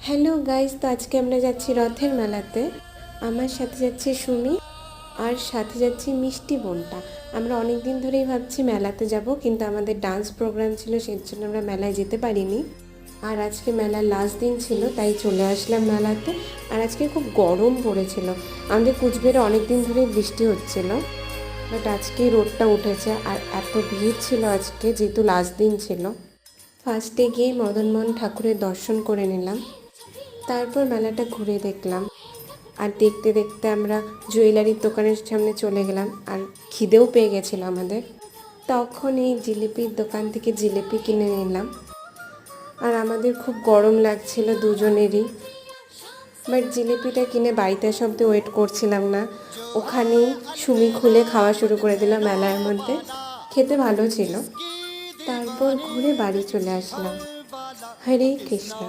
Hello guys, তো আজকে আমরা যাচ্ছি রথের মেলাতে। আমার সাথে যাচ্ছে সুমি, আর সাথে যাচ্ছি মিষ্টি বোনটা। আমরা অনেক দিন ধরেই ভাবছি মেলাতে যাব, কিন্তু আমাদের ডান্স প্রোগ্রাম ছিল, সেই জন্য আমরা মেলায় যেতে পারিনি। আর আজকে মেলার লাস্ট দিন ছিল, তাই চলে আসলাম মেলাতে। আর আজকে খুব গরম পড়েছিল। আমাদের কুচবিহারে অনেক দিন ধরেই বৃষ্টি হচ্ছিল, বাট আজকে রোদটা উঠেছে। আর এত ভিড় ছিল আজকে, যেহেতু লাস্ট দিন ছিল। ফার্স্টে গিয়ে মদনমোহন ঠাকুরের দর্শন করে নিলাম, তারপর মেলাটা ঘুরে দেখলাম। আর দেখতে দেখতে আমরা জুয়েলারির দোকানের সামনে চলে গেলাম, আর খিদেও পেয়ে গেছিলো আমাদের। তখন এই জিলিপির দোকান থেকে জিলিপি কিনে নিলাম। আর আমাদের খুব গরম লাগছিল দুজনেরই, বাট জিলিপিটা কিনে বাড়িতে আসা অব্দি ওয়েট করছিলাম না, ওখানেই সুমি খুলে খাওয়া শুরু করে দিলাম মেলার মধ্যে। খেতে ভালো ছিল। তারপর ঘুরে বাড়ি চলে আসলাম। হরে কৃষ্ণ।